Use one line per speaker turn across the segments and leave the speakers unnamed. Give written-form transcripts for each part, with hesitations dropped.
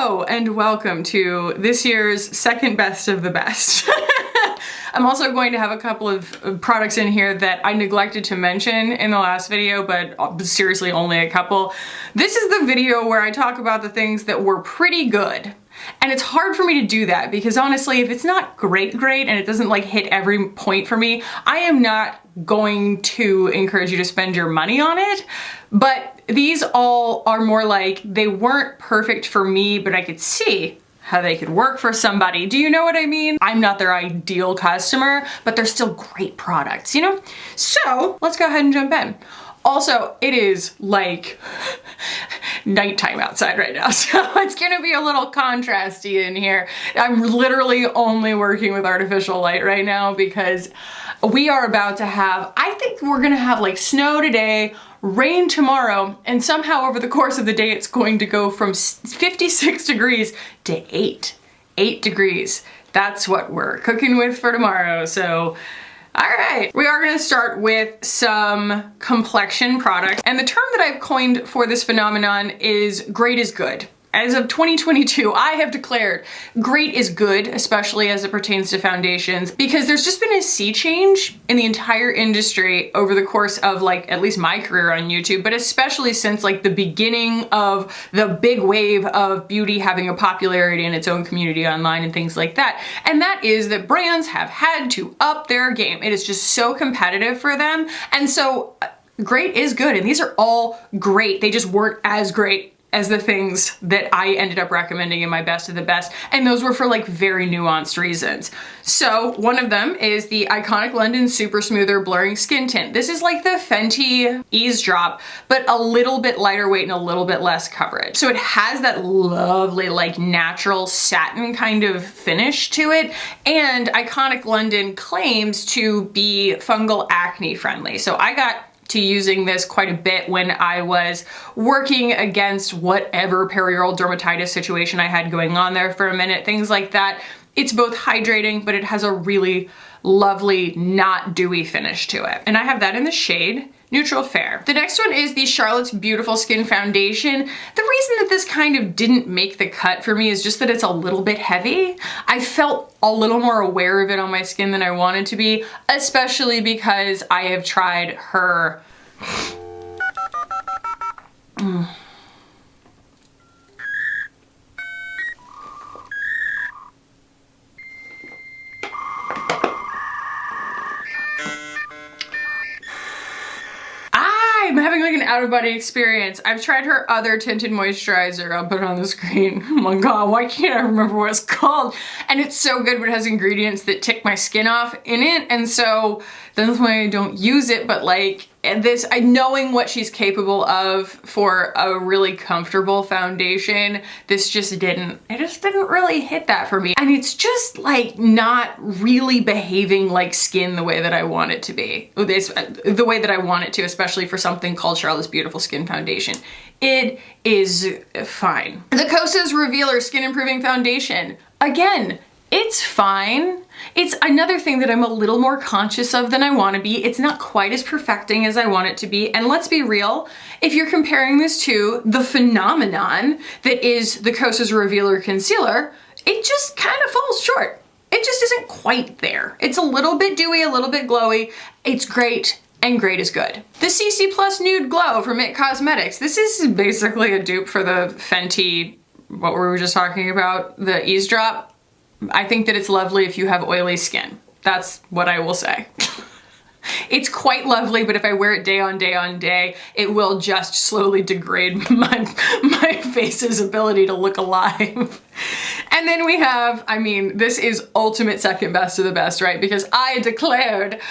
Hello and welcome to this year's second best of the best. I'm also going to have a couple of products in here that I neglected to mention in the last video, but seriously only a couple. This is the video where I talk about the things that were pretty good. And it's hard for me to do that because honestly, if it's not great and it doesn't like hit every point for me, I am not going to encourage you to spend your money on it. But these all are more like, they weren't perfect for me, but I could see how they could work for somebody. Do you know what I mean? I'm not their ideal customer, but they're still great products, you know? So let's go ahead and jump in. Also, it is like nighttime outside right now, so it's gonna be a little contrasty in here. I'm literally only working with artificial light right now because we are about to have, I think we're gonna have like snow today, rain tomorrow, and somehow over the course of the day it's going to go from 56 degrees to 8 degrees. That's what we're cooking with for tomorrow, so all right, we are gonna start with some complexion products. And the term that I've coined for this phenomenon is great is good. As of 2022, I have declared great is good, especially as it pertains to foundations, because there's just been a sea change in the entire industry over the course of like, at least my career on YouTube, but especially since like the beginning of the big wave of beauty having a popularity in its own community online and things like that. And that is that brands have had to up their game. It is just so competitive for them. And so great is good. And these are all great. They just weren't as great as the things that I ended up recommending in my best of the best. And those were for like very nuanced reasons. So one of them is the Iconic London Super Smoother Blurring Skin Tint. This is like the Fenty Eavesdrop, but a little bit lighter weight and a little bit less coverage. So it has that lovely like natural satin kind of finish to it. And Iconic London claims to be fungal acne friendly. So I got to using this quite a bit when I was working against whatever perioral dermatitis situation I had going on there for a minute, things like that. It's both hydrating, but it has a really lovely, not dewy finish to it. And I have that in the shade Neutral Fair. The next one is the Charlotte's Beautiful Skin Foundation. The reason that this kind of didn't make the cut for me is just that it's a little bit heavy. I felt a little more aware of it on my skin than I wanted to be, especially because I have tried her I'm having like an out-of-body experience. I've tried her other tinted moisturizer. I'll put it on the screen. Oh my god, why can't I remember what it's called? And it's so good, but it has ingredients that tick my skin off in it, and so that's why I don't use it. But like this, knowing what she's capable of for a really comfortable foundation, this just didn't really hit that for me. And it's just like not really behaving like skin the way that I want it to be. The way that I want it to, especially for something called Charlotte's Beautiful Skin Foundation. It is fine. The Kosas Revealer Skin Improving Foundation. Again, it's fine. It's another thing that I'm a little more conscious of than I want to be. It's not quite as perfecting as I want it to be. And let's be real, if you're comparing this to the phenomenon that is the Kosas Revealer Concealer, it just kind of falls short. It just isn't quite there. It's a little bit dewy, a little bit glowy. It's great. And great is good. The CC Plus Nude Glow from It Cosmetics. This is basically a dupe for the Fenty, what were we just talking about? The Eavesdrop. I think that it's lovely if you have oily skin. That's what I will say. It's quite lovely, but if I wear it day on day on day, it will just slowly degrade my face's ability to look alive. And then we have, I mean, this is ultimate second best of the best, right? Because I declared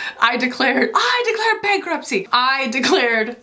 bankruptcy. I declared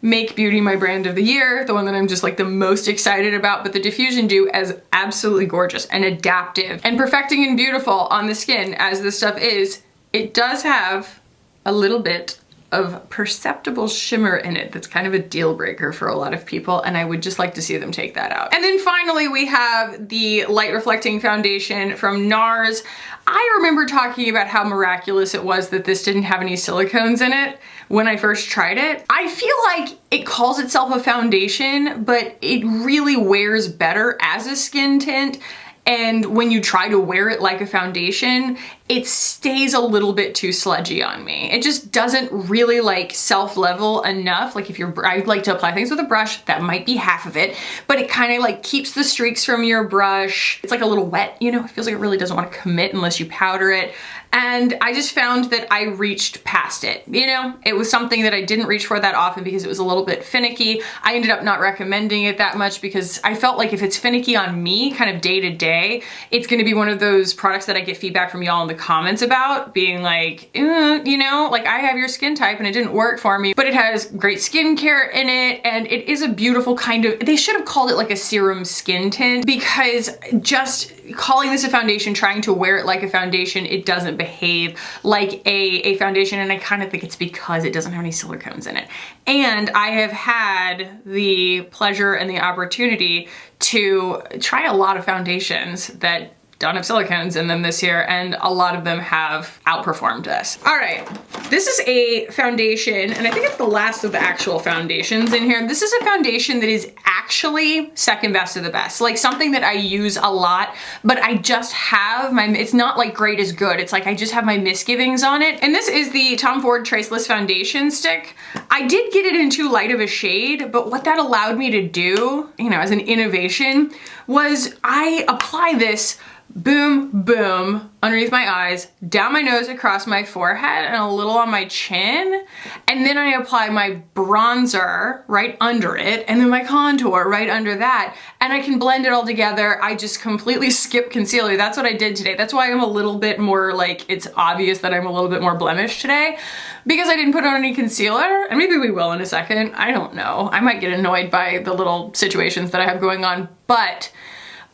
Make Beauty my brand of the year, the one that I'm just like the most excited about, but the Diffusion Dew is absolutely gorgeous and adaptive and perfecting and beautiful on the skin as this stuff is. It does have a little bit of perceptible shimmer in it that's kind of a deal breaker for a lot of people, and I would just like to see them take that out. And then finally we have the light reflecting foundation from NARS. I remember talking about how miraculous it was that this didn't have any silicones in it when I first tried it. I feel like it calls itself a foundation, but it really wears better as a skin tint. And when you try to wear it like a foundation, it stays a little bit too sludgy on me. It just doesn't really like self-level enough. Like if I like to apply things with a brush, that might be half of it, but it kind of like keeps the streaks from your brush. It's like a little wet, you know, it feels like it really doesn't want to commit unless you powder it. And I just found that I reached past it. You know, it was something that I didn't reach for that often because it was a little bit finicky. I ended up not recommending it that much because I felt like if it's finicky on me kind of day to day, it's gonna be one of those products that I get feedback from y'all in the comments about, being like, you know, like I have your skin type and it didn't work for me, but it has great skincare in it and it is a beautiful kind of, they should have called it like a serum skin tint, because just calling this a foundation, trying to wear it like a foundation, it doesn't behave like a foundation, and I kind of think it's because it doesn't have any silicones in it. And I have had the pleasure and the opportunity to try a lot of foundations that don't have silicones in them this year, and a lot of them have outperformed this. All right, this is a foundation, and I think it's the last of the actual foundations in here. This is a foundation that is actually second best of the best. Like something that I use a lot, but I just have my, it's not like great is good. It's like I just have my misgivings on it. And this is the Tom Ford Traceless Foundation Stick. I did get it in too light of a shade, but what that allowed me to do, you know, as an innovation, was I apply this boom, boom, underneath my eyes, down my nose, across my forehead, and a little on my chin. And then I apply my bronzer right under it, and then my contour right under that. And I can blend it all together. I just completely skip concealer. That's what I did today. That's why I'm a little bit more like, it's obvious that I'm a little bit more blemished today, because I didn't put on any concealer. And maybe we will in a second. I don't know. I might get annoyed by the little situations that I have going on, but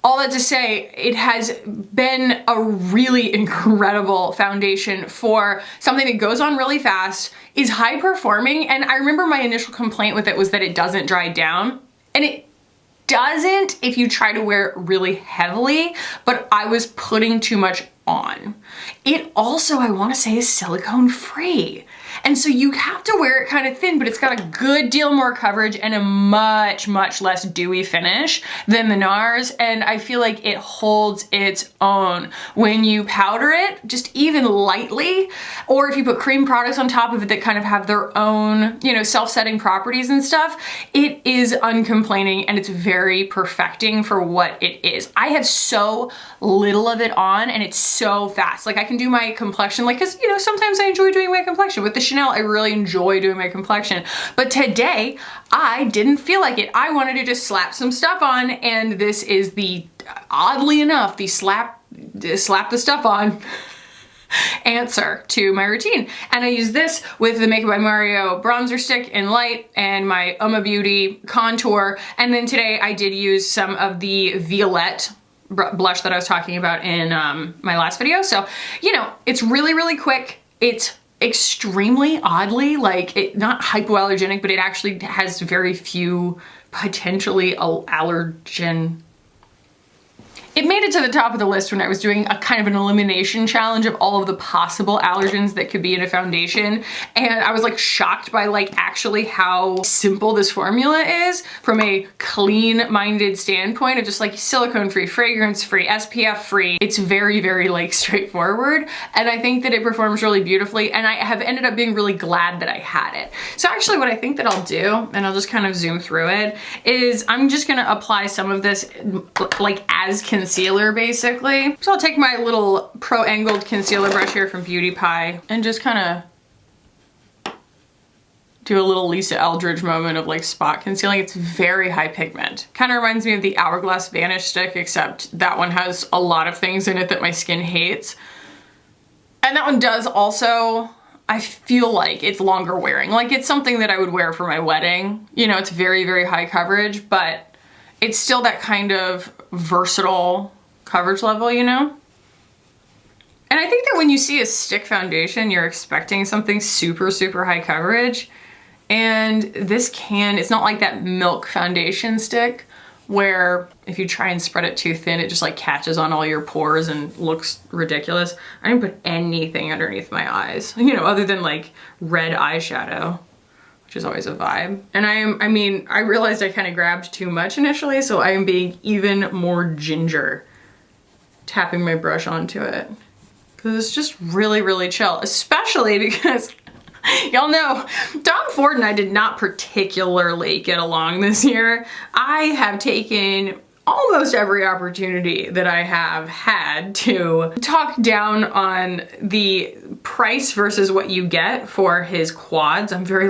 all that to say, it has been a really incredible foundation for something that goes on really fast, is high performing, and I remember my initial complaint with it was that it doesn't dry down, and it doesn't if you try to wear it really heavily, but I was putting too much on. It also, I want to say, is silicone free. And so you have to wear it kind of thin, but it's got a good deal more coverage and a much, much less dewy finish than the NARS. And I feel like it holds its own. When you powder it, just even lightly, or if you put cream products on top of it that kind of have their own, you know, self-setting properties and stuff, it is uncomplaining and it's very perfecting for what it is. I have so little of it on and it's so fast. Like I can do my complexion, like, cause you know, sometimes I enjoy doing my complexion. With the Chanel, I really enjoy doing my complexion. But today, I didn't feel like it. I wanted to just slap some stuff on, and this is the, oddly enough, the slap the stuff on answer to my routine. And I use this with the Makeup by Mario bronzer stick in light and my Uma Beauty contour. And then today I did use some of the Violette blush that I was talking about in my last video. So, you know, it's really, really quick. It's extremely oddly, like, it not hypoallergenic, but it actually has very few potentially allergen. It made it to the top of the list when I was doing a kind of an elimination challenge of all of the possible allergens that could be in a foundation. And I was like shocked by like actually how simple this formula is from a clean-minded standpoint of just like silicone-free, fragrance-free, SPF-free. It's very, very like straightforward. And I think that it performs really beautifully. And I have ended up being really glad that I had it. So actually what I think that I'll do, and I'll just kind of zoom through it, is I'm just gonna apply some of this like as concealer basically. So I'll take my little pro angled concealer brush here from Beauty Pie and just kind of do a little Lisa Eldridge moment of like spot concealing. It's very high pigment. Kind of reminds me of the Hourglass Vanish Stick, except that one has a lot of things in it that my skin hates. And that one does also, I feel like it's longer wearing. Like it's something that I would wear for my wedding. You know, it's very, very high coverage, but it's still that kind of versatile coverage level, you know? And I think that when you see a stick foundation, you're expecting something super, super high coverage. And this it's not like that Milk foundation stick where if you try and spread it too thin, it just like catches on all your pores and looks ridiculous. I didn't put anything underneath my eyes, you know, other than like red eyeshadow, which is always a vibe. And I realized I kind of grabbed too much initially, so I am being even more ginger tapping my brush onto it. Cause it's just really, really chill, especially because y'all know, Tom Ford and I did not particularly get along this year. I have taken almost every opportunity that I have had to talk down on the price versus what you get for his quads. I'm very,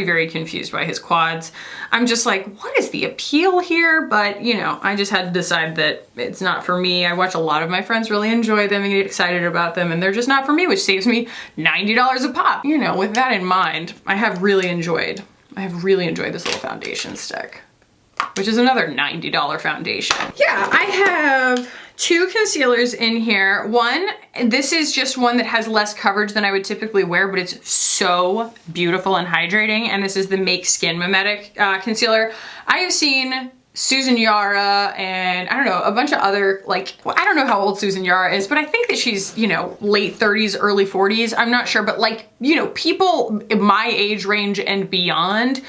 very confused by his quads. I'm just like, what is the appeal here? But, you know, I just had to decide that it's not for me. I watch a lot of my friends really enjoy them and get excited about them, and they're just not for me, which saves me $90 a pop. You know, with that in mind, I have really enjoyed this little foundation stick, which is another $90 foundation. Yeah, I have two concealers in here. One, this is just one that has less coverage than I would typically wear, but it's so beautiful and hydrating. And this is the Make Skin Mimetic concealer. I have seen Susan Yara and I don't know, a bunch of other, like, well, I don't know how old Susan Yara is, but I think that she's, you know, late 30s, early 40s. I'm not sure, but like, you know, people in my age range and beyond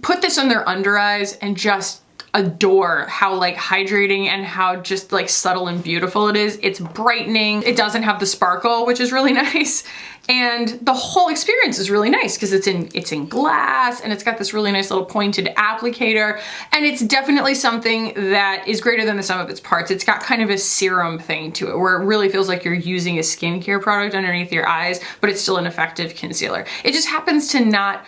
put this on their under eyes and just adore how like hydrating and how just like subtle and beautiful it is. It's brightening. It doesn't have the sparkle, which is really nice. And the whole experience is really nice because it's in glass and it's got this really nice little pointed applicator. And it's definitely something that is greater than the sum of its parts. It's got kind of a serum thing to it where it really feels like you're using a skincare product underneath your eyes, but it's still an effective concealer. It just happens to not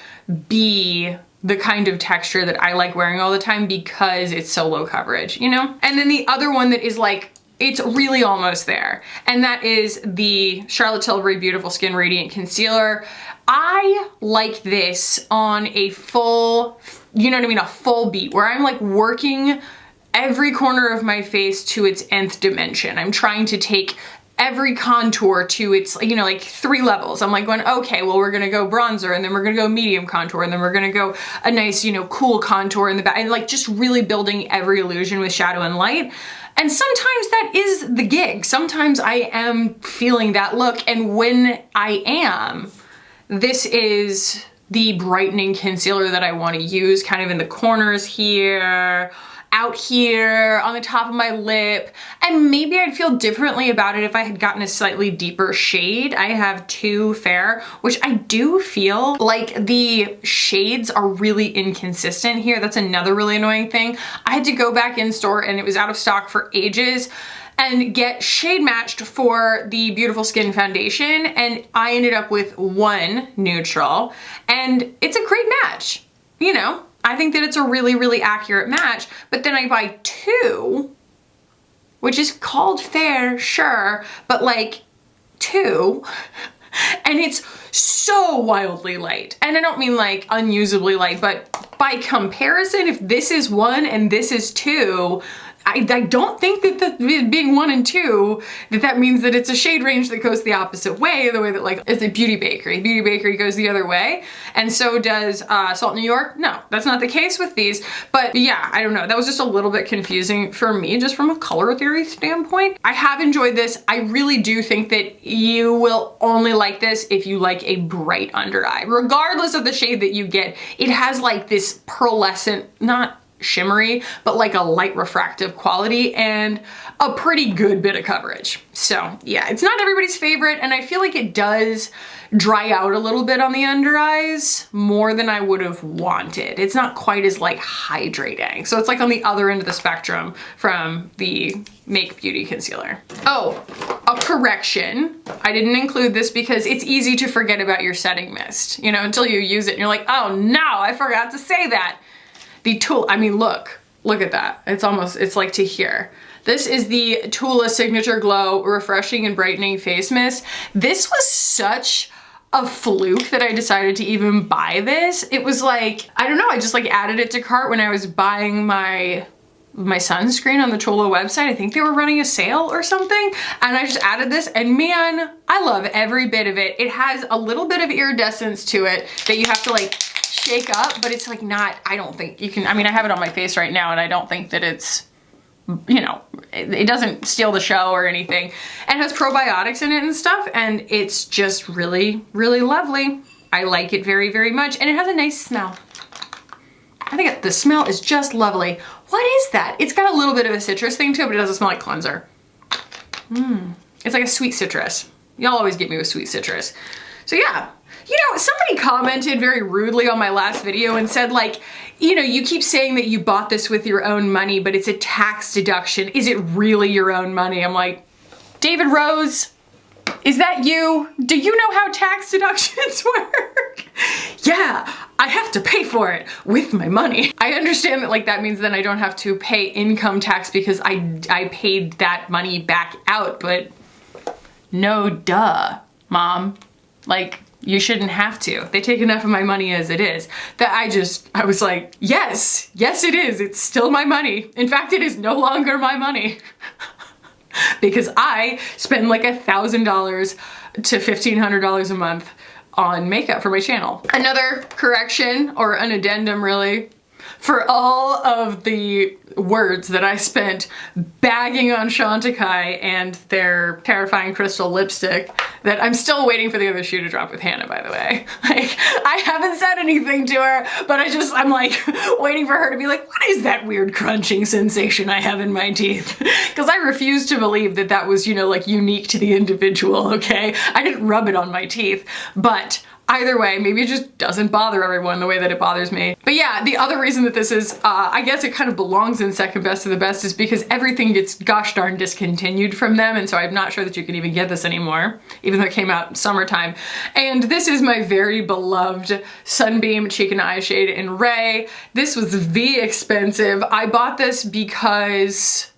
be the kind of texture that I like wearing all the time because it's so low coverage, you know? And then the other one that is like, it's really almost there, and that is the Charlotte Tilbury Beautiful Skin Radiant Concealer. I like this on a full, you know what I mean, a full beat, where I'm like working every corner of my face to its nth dimension. I'm trying to take every contour to its, you know, like 3 levels. I'm like going, okay, well, we're gonna go bronzer, and then we're gonna go medium contour, and then we're gonna go a nice, you know, cool contour in the back, and like just really building every illusion with shadow and light. And sometimes that is the gig. Sometimes I am feeling that look, and when I am, this is the brightening concealer that I want to use, kind of in the corners here, out here, on the top of my lip. And maybe I'd feel differently about it if I had gotten a slightly deeper shade. I have 2 fair, which I do feel like the shades are really inconsistent here. That's another really annoying thing. I had to go back in store and it was out of stock for ages and get shade matched for the Beautiful Skin foundation. And I ended up with 1 neutral, and it's a great match, you know? I think that it's a really, really accurate match, but then I buy 2, which is called fair, sure, but like 2, and it's so wildly light. And I don't mean like unusably light, but by comparison, if this is 1 and this is 2, I don't think that being 1 and 2, that means that it's a shade range that goes the opposite way, the way that like it's a Beauty Bakery. Beauty Bakery goes the other way, and so does Salt New York. No, that's not the case with these, but yeah, I don't know. That was just a little bit confusing for me, just from a color theory standpoint. I have enjoyed this. I really do think that you will only like this if you like a bright under eye. Regardless of the shade that you get, it has like this pearlescent, not shimmery, but like a light refractive quality and a pretty good bit of coverage. So yeah, it's not everybody's favorite, and I feel like it does dry out a little bit on the under eyes more than I would have wanted. It's not quite as like hydrating. So it's like on the other end of the spectrum from the Make Beauty concealer. Oh, a correction. I didn't include this because it's easy to forget about your setting mist, you know, until you use it and you're like, oh no, I forgot to say that. The Tula, I mean, look at that. It's like to here. This is the Tula Signature Glow Refreshing and Brightening Face Mist. This was such a fluke that I decided to even buy this. It was like, I don't know, I just like added it to cart when I was buying my my sunscreen on the Cholo website. I think they were running a sale or something, and I just added this, and man, I love every bit of it. It has a little bit of iridescence to it that you have to like shake up, but it's like not, I don't think you can, I mean, I have it on my face right now, and I don't think that it's, you know, it doesn't steal the show or anything. And it has probiotics in it and stuff, and it's just really, really lovely. I like it very, very much, and it has a nice smell. I think the smell is just lovely. What is that? It's got a little bit of a citrus thing to it, but it doesn't smell like cleanser. It's like a sweet citrus. Y'all always get me with sweet citrus. So yeah, you know, somebody commented very rudely on my last video and said like, you know, you keep saying that you bought this with your own money, but it's a tax deduction. Is it really your own money? I'm like, David Rose, is that you? Do you know how tax deductions work? Yeah, I have to pay for it with my money. I understand that like that means then I don't have to pay income tax because I paid that money back out, but no duh, Mom. Like, you shouldn't have to. They take enough of my money as it is that I was like, yes, yes it is. It's still my money. In fact, it is no longer my money. Because I spend like $1,000 to $1,500 a month on makeup for my channel. Another correction, or an addendum really, for all of the words that I spent bagging on Chantecaille and their terrifying crystal lipstick that I'm still waiting for the other shoe to drop with Hannah, by the way. Like, I haven't said anything to her, but I'm like waiting for her to be like, what is that weird crunching sensation I have in my teeth? Because I refuse to believe that that was, you know, like unique to the individual, okay? I didn't rub it on my teeth, but either way, maybe it just doesn't bother everyone the way that it bothers me. But yeah, the other reason that this is, I guess it kind of belongs in second best of the best is because everything gets gosh darn discontinued from them, and so I'm not sure that you can even get this anymore, even though it came out summertime. And this is my very beloved Sunbeam Cheek and Eye Shade in Ray. This was expensive. I bought this because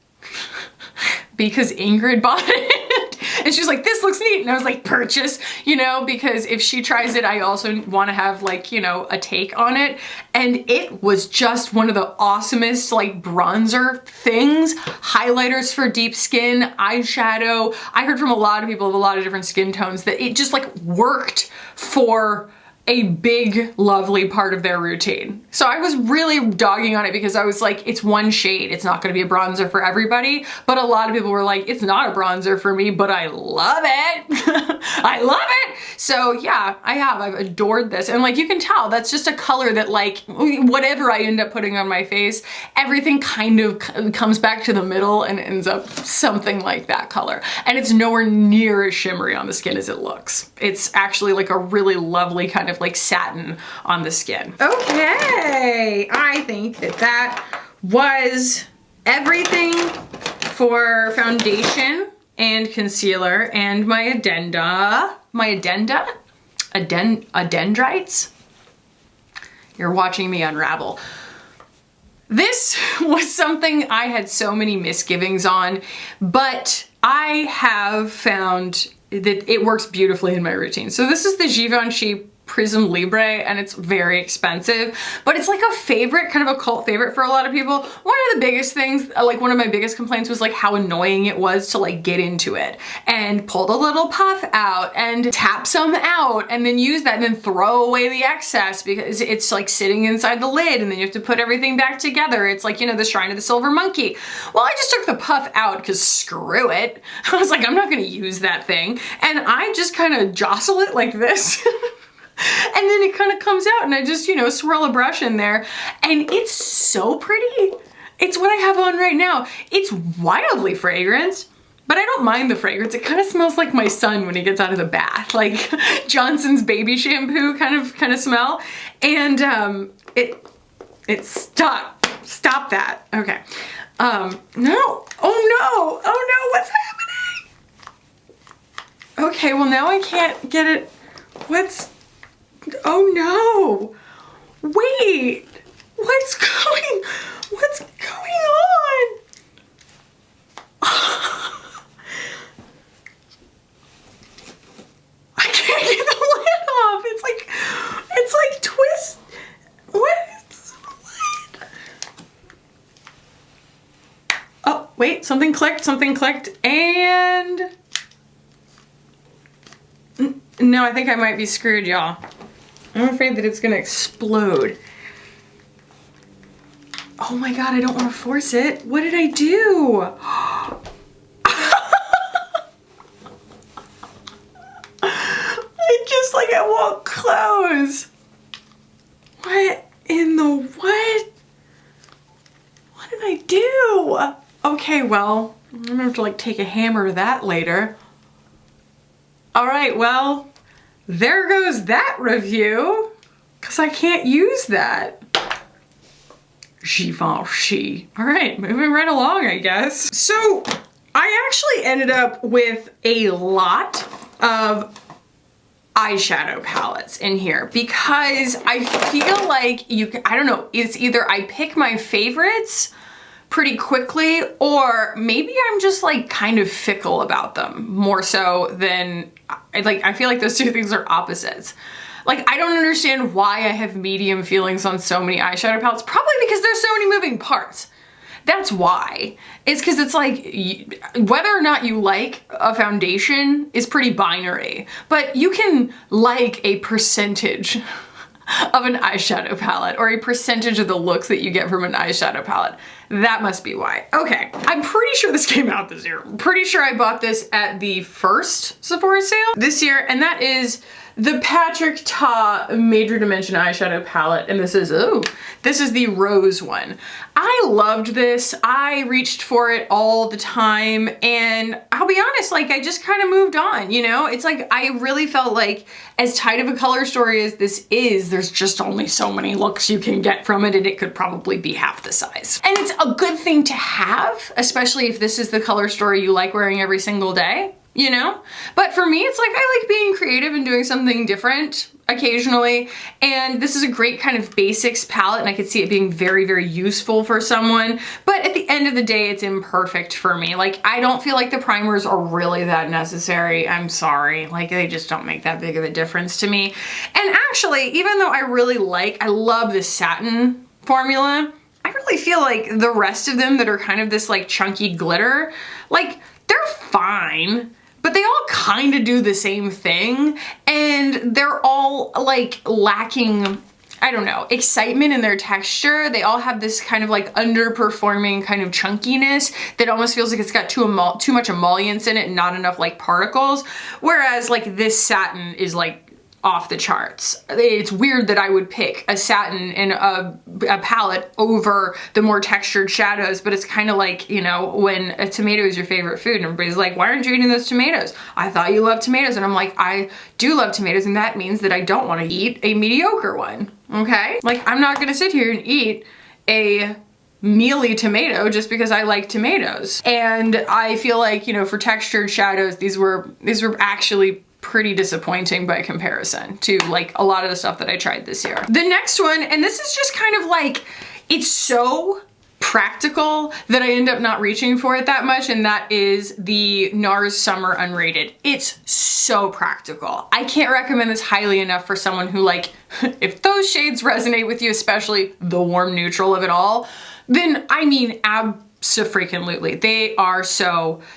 Ingrid bought it. And she was like, this looks neat. And I was like, purchase, you know, because if she tries it, I also want to have like, you know, a take on it. And it was just one of the awesomest like bronzer things, highlighters for deep skin, eyeshadow. I heard from a lot of people of a lot of different skin tones that it just like worked for a big, lovely part of their routine. So I was really dogging on it because I was like, it's one shade. It's not gonna be a bronzer for everybody. But a lot of people were like, it's not a bronzer for me, but I love it. I love it. So yeah, I've adored this. And like, you can tell that's just a color that like, whatever I end up putting on my face, everything kind of comes back to the middle and ends up something like that color. And it's nowhere near as shimmery on the skin as it looks. It's actually like a really lovely kind of like satin on the skin. Okay, I think that was everything for foundation and concealer and my addenda. Addendrites? You're watching me unravel. This was something I had so many misgivings on, but I have found that it works beautifully in my routine. So this is the Givenchy Prism Libre, and it's very expensive, but it's like a favorite, kind of a cult favorite for a lot of people. One of the biggest things, like one of my biggest complaints was like how annoying it was to like get into it and pull the little puff out and tap some out and then use that and then throw away the excess because it's like sitting inside the lid and then you have to put everything back together. It's like, you know, the Shrine of the Silver Monkey. Well, I just took the puff out because screw it. I was like, I'm not gonna use that thing. And I just kind of jostle it like this. And then it kind of comes out and I just, you know, swirl a brush in there and it's so pretty. It's what I have on right now. It's wildly fragranced, but I don't mind the fragrance. It kind of smells like my son when he gets out of the bath, like Johnson's baby shampoo kind of smell. And stop that. Okay. No. Oh no, what's happening? Okay, well now I can't get it. Oh no! Wait! What's going on? I can't get the lid off. It's like twist. What is the lid? wait, something clicked, and no, I think I might be screwed, y'all. I'm afraid that it's gonna explode. Oh my God, I don't wanna force it. What did I do? It won't close. What in the what? What did I do? Okay, well, I'm gonna have to like take a hammer to that later. All right, well, there goes that review, because I can't use that. Givenchy. All right, moving right along, I guess. So I actually ended up with a lot of eyeshadow palettes in here because I feel like I don't know, it's either I pick my favorites pretty quickly or maybe I'm just like kind of fickle about them more so than I feel like those two things are opposites. Like, I don't understand why I have medium feelings on so many eyeshadow palettes, probably because there's so many moving parts. That's why. It's because it's like, whether or not you like a foundation is pretty binary, but you can like a percentage of an eyeshadow palette or a percentage of the looks that you get from an eyeshadow palette. That must be why. Okay, I'm pretty sure this came out this year. I'm pretty sure I bought this at the first Sephora sale this year, and that is the Patrick Ta Major Dimension eyeshadow palette, and this is the rose one. I loved this. I reached for it all the time, and I'll be honest, like I just kind of moved on, you know? It's like I really felt like as tight of a color story as this is, there's just only so many looks you can get from it, and it could probably be half the size. And it's a good thing to have, especially if this is the color story you like wearing every single day. You know? But for me, it's like I like being creative and doing something different occasionally, and this is a great kind of basics palette, and I could see it being very, very useful for someone, but at the end of the day, it's imperfect for me. Like, I don't feel like the primers are really that necessary. I'm sorry. Like, they just don't make that big of a difference to me. And actually, even though I love this satin formula, I really feel like the rest of them that are kind of this like chunky glitter, like, they're fine. But they all kind of do the same thing, and they're all like lacking, I don't know, excitement in their texture. They all have this kind of like underperforming kind of chunkiness that almost feels like it's got too much emollients in it and not enough like particles. Whereas like this satin is like off the charts. It's weird that I would pick a satin in a palette over the more textured shadows, but it's kind of like, you know, when a tomato is your favorite food and everybody's like, why aren't you eating those tomatoes? I thought you loved tomatoes. And I'm like, I do love tomatoes, and that means that I don't want to eat a mediocre one, okay? Like, I'm not gonna sit here and eat a mealy tomato just because I like tomatoes. And I feel like, you know, for textured shadows, these were actually pretty disappointing by comparison to like a lot of the stuff that I tried this year. The next one, and this is just kind of like, it's so practical that I end up not reaching for it that much, and that is the NARS Summer Unrated. It's so practical. I can't recommend this highly enough for someone who like, if those shades resonate with you, especially the warm neutral of it all, then I mean, abso-freaking-lutely.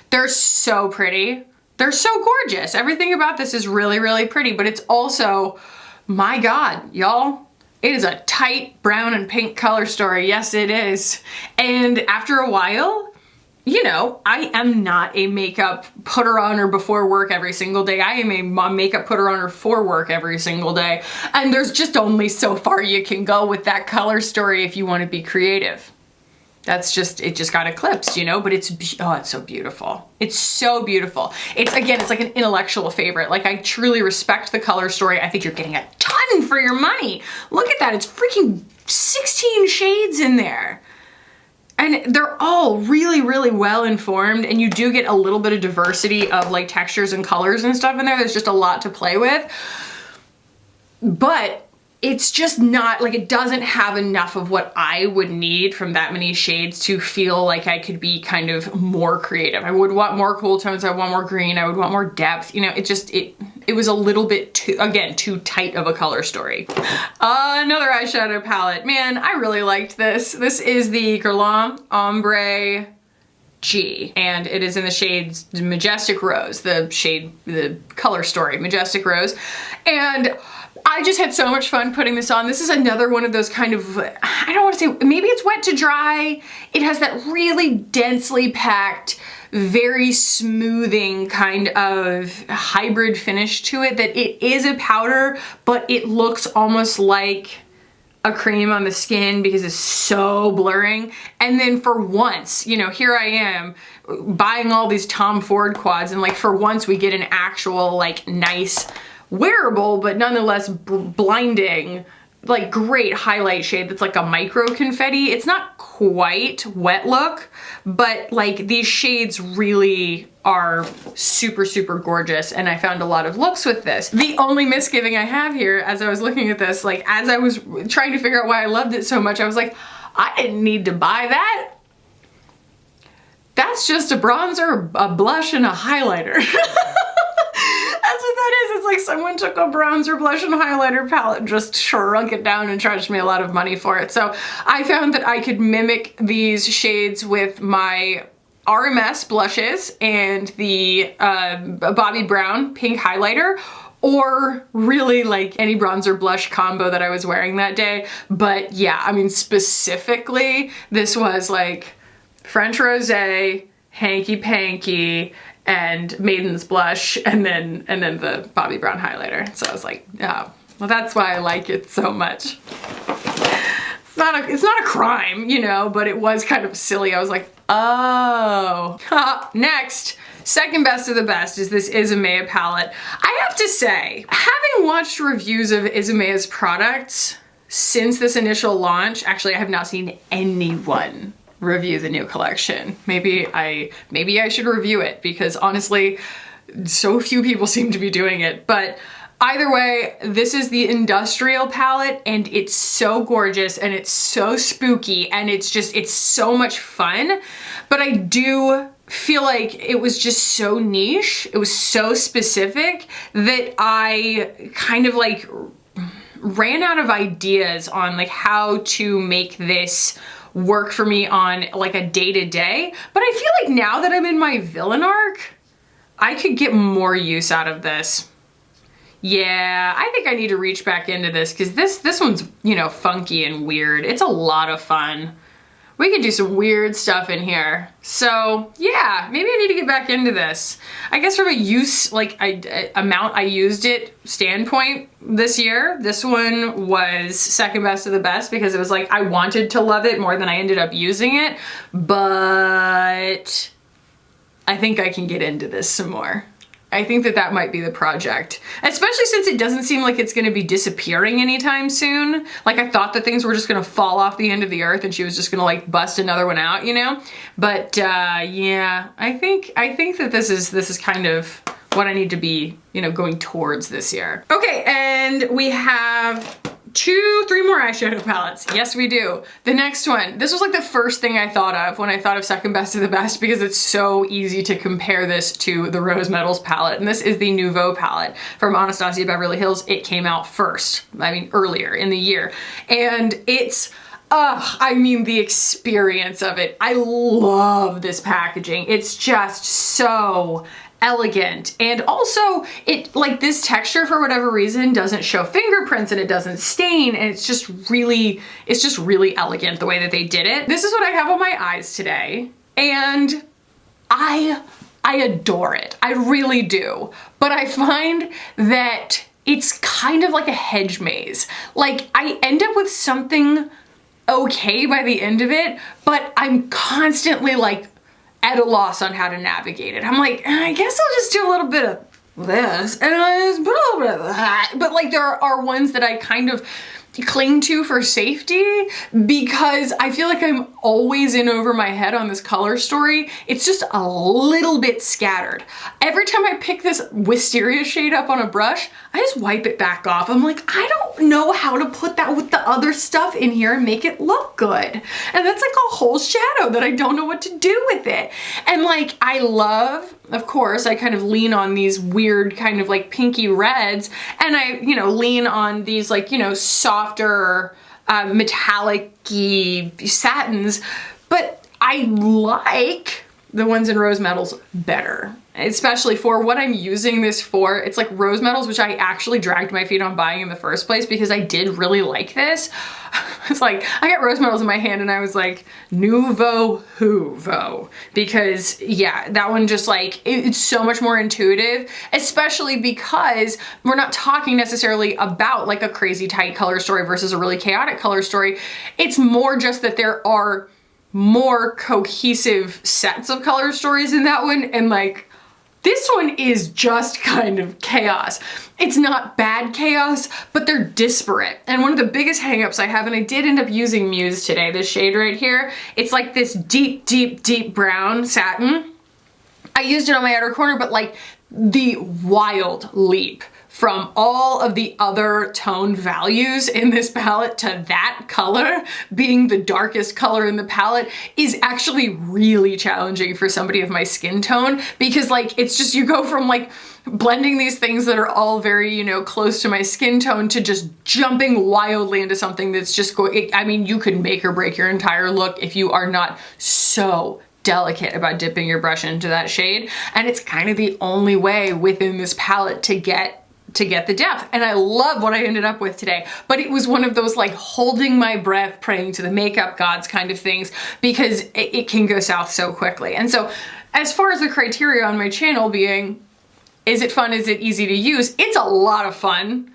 They're so pretty. They're so gorgeous. Everything about this is really, really pretty, but it's also, my God, y'all, it is a tight brown and pink color story. Yes, it is. And after a while, you know, I am not a makeup putter on before work every single day. I am a makeup putter on for work every single day. And there's just only so far you can go with that color story if you want to be creative. That's just, it just got eclipsed, you know, but it's so beautiful. It's so beautiful. It's like an intellectual favorite. Like, I truly respect the color story. I think you're getting a ton for your money. Look at that, it's freaking 16 shades in there. And they're all really, really well informed, and you do get a little bit of diversity of like textures and colors and stuff in there. There's just a lot to play with. But it's just not, like, it doesn't have enough of what I would need from that many shades to feel like I could be kind of more creative. I would want more cool tones, I would want more green, I would want more depth, you know, it was a little bit too, again, too tight of a color story. Another eyeshadow palette. Man, I really liked this. This is the Guerlain Ombre G, and it is in the shades Majestic Rose, the color story, Majestic Rose. And I just had so much fun putting this on. This is another one of those kind of, I don't want to say, maybe it's wet to dry. It has that really densely packed, very smoothing kind of hybrid finish to it, that it is a powder, but it looks almost like a cream on the skin because it's so blurring. And then for once, you know, here I am buying all these Tom Ford quads, and like for once we get an actual like nice wearable, but nonetheless blinding, like great highlight shade that's like a micro confetti. It's not quite wet look, but like these shades really are super, super gorgeous, and I found a lot of looks with this. The only misgiving I have here as I was looking at this, like as I was trying to figure out why I loved it so much, I was like, I didn't need to buy that. That's just a bronzer, a blush, and a highlighter. That's what that is. It's like someone took a bronzer, blush, and highlighter palette and just shrunk it down and charged me a lot of money for it. So I found that I could mimic these shades with my RMS blushes and the Bobbi Brown pink highlighter, or really like any bronzer blush combo that I was wearing that day. But yeah, I mean, specifically, this was like French Rosé, Hanky Panky, and Maiden's Blush, and then the Bobbi Brown highlighter. So I was like, oh, well, that's why I like it so much. It's not a crime, you know, but it was kind of silly. I was like, oh. Next, second best of the best is this Isamaya palette. I have to say, having watched reviews of Isamaya's products since this initial launch, actually I have not seen anyone review the new collection. Maybe I should review it, because honestly, so few people seem to be doing it. But either way, this is the industrial palette, and it's so gorgeous and it's so spooky, and it's so much fun. But I do feel like it was just so niche, it was so specific, that I kind of like ran out of ideas on like how to make this work for me on like a day-to-day. But I feel like now that I'm in my villain arc, I could get more use out of this. Yeah, I think I need to reach back into this, because this one's, you know, funky and weird. It's a lot of fun. We could do some weird stuff in here. So yeah, maybe I need to get back into this. I guess from a use, like amount I used it standpoint this year, this one was second best of the best, because it was like I wanted to love it more than I ended up using it. But I think I can get into this some more. I think that might be the project, especially since it doesn't seem like it's going to be disappearing anytime soon. Like I thought that things were just going to fall off the end of the earth and she was just going to like bust another one out, you know? But yeah, I think that this is kind of what I need to be, you know, going towards this year. Okay, and we have 3 more eyeshadow palettes. Yes, we do. The next one, this was like the first thing I thought of when I thought of second best of the best, because it's so easy to compare this to the Rose Metals palette. And this is the Nouveau palette from Anastasia Beverly Hills. It came out first, I mean, earlier in the year. And it's, I mean, the experience of it. I love this packaging. It's just so elegant, and also it, like, this texture for whatever reason doesn't show fingerprints and it doesn't stain, and it's just really elegant the way that they did it. This is what I have on my eyes today, and I adore it. I really do. But I find that it's kind of like a hedge maze. Like, I end up with something okay by the end of it, but I'm constantly like at a loss on how to navigate it. I'm like, I guess I'll just do a little bit of this and I just put a little bit of that. But like, there are ones that I kind of cling to for safety, because I feel like I'm always in over my head on this color story. It's just a little bit scattered. Every time I pick this wisteria shade up on a brush, I just wipe it back off. I'm like, I don't know how to put that with the other stuff in here and make it look good. And that's like a whole shadow that I don't know what to do with it. And like, I love, of course, I kind of lean on these weird kind of like pinky reds, and I, you know, lean on these like, you know, softer metallic-y satins, but I like the ones in rose metals better, especially for what I'm using this for. It's like rose metals, which I actually dragged my feet on buying in the first place because I did really like this. It's like, I got rose metals in my hand and I was like, nouveau huvo, because yeah, that one just like, it's so much more intuitive, especially because we're not talking necessarily about like a crazy tight color story versus a really chaotic color story. It's more just that there are more cohesive sets of color stories in that one, and like this one is just kind of chaos. It's not bad chaos, but they're disparate. And one of the biggest hangups I have, and I did end up using Muse today, this shade right here, it's like this deep, deep, deep brown satin. I used it on my outer corner, but like the wild leap from all of the other tone values in this palette to that color being the darkest color in the palette is actually really challenging for somebody of my skin tone, because like, it's just, you go from like blending these things that are all very, you know, close to my skin tone to just jumping wildly into something that's just going, I mean, you could make or break your entire look if you are not so delicate about dipping your brush into that shade. And it's kind of the only way within this palette to get the depth. And I love what I ended up with today, but it was one of those like holding my breath, praying to the makeup gods kind of things, because it can go south so quickly. And so as far as the criteria on my channel being, is it fun? Is it easy to use? It's a lot of fun.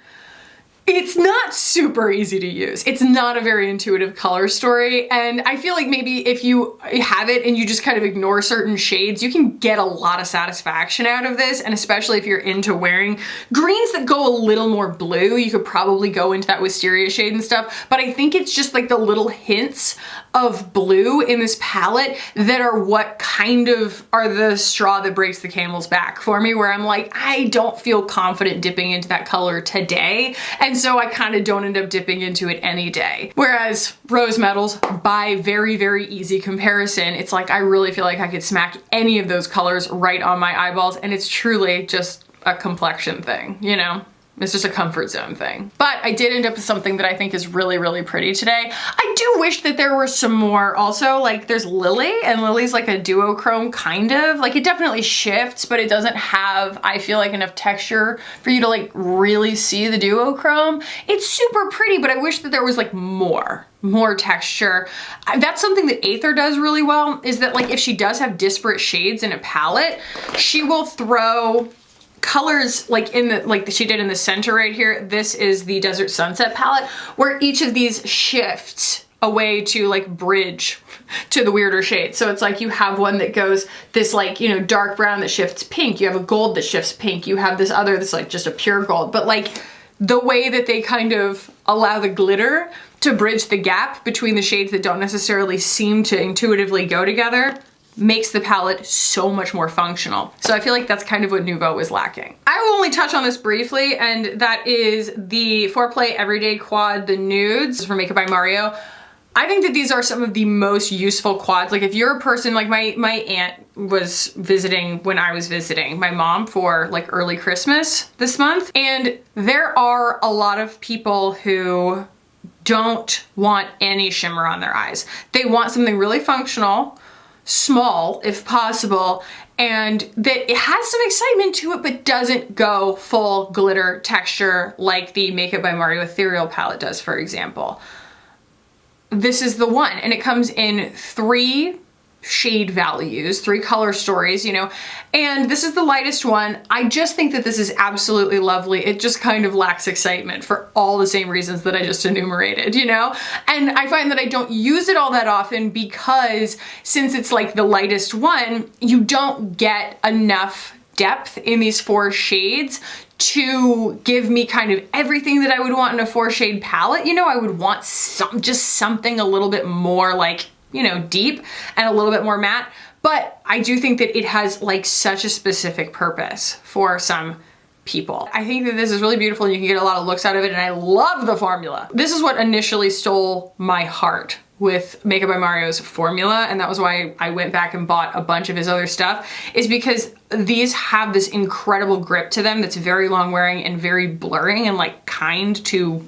It's not super easy to use. It's not a very intuitive color story. And I feel like maybe if you have it and you just kind of ignore certain shades, you can get a lot of satisfaction out of this. And especially if you're into wearing greens that go a little more blue, you could probably go into that wisteria shade and stuff. But I think it's just like the little hints of blue in this palette that are what kind of are the straw that breaks the camel's back for me, where I'm like, I don't feel confident dipping into that color today. And so I kind of don't end up dipping into it any day. Whereas rose metals, by very, very easy comparison, it's like I really feel like I could smack any of those colors right on my eyeballs, and it's truly just a complexion thing, you know? It's just a comfort zone thing. But I did end up with something that I think is really, really pretty today. I do wish that there were some more also, like there's Lily, and Lily's like a duochrome kind of, like it definitely shifts, but it doesn't have, I feel like, enough texture for you to like really see the duochrome. It's super pretty, but I wish that there was like more texture. That's something that Aether does really well, is that like if she does have disparate shades in a palette, she will throw colors like in the, like she did in the center right here. This is the Desert Sunset palette, where each of these shifts a way to like bridge to the weirder shades. So it's like you have one that goes this like, you know, dark brown that shifts pink. You have a gold that shifts pink. You have this other that's like just a pure gold. But like the way that they kind of allow the glitter to bridge the gap between the shades that don't necessarily seem to intuitively go together makes the palette so much more functional. So I feel like that's kind of what Nouveau was lacking. I will only touch on this briefly, and that is the Foreplay Everyday Quad, the nudes from Makeup by Mario. I think that these are some of the most useful quads. Like if you're a person, like my aunt was visiting when I was visiting my mom for like early Christmas this month. And there are a lot of people who don't want any shimmer on their eyes. They want something really functional, small if possible, and that it has some excitement to it but doesn't go full glitter texture like the Makeup by Mario Ethereal palette does, for example. This is the one, and it comes in 3 shade values, 3 color stories, you know, and this is the lightest one. I just think that this is absolutely lovely. It just kind of lacks excitement for all the same reasons that I just enumerated, you know? And I find that I don't use it all that often because since it's like the lightest one, you don't get enough depth in these 4 shades to give me kind of everything that I would want in a 4-shade palette. You know, I would want just something a little bit more like, you know, deep and a little bit more matte. But I do think that it has like such a specific purpose for some people. I think that this is really beautiful and you can get a lot of looks out of it, and I love the formula. This is what initially stole my heart with Makeup by Mario's formula, and that was why I went back and bought a bunch of his other stuff, is because these have this incredible grip to them that's very long wearing and very blurring and like kind to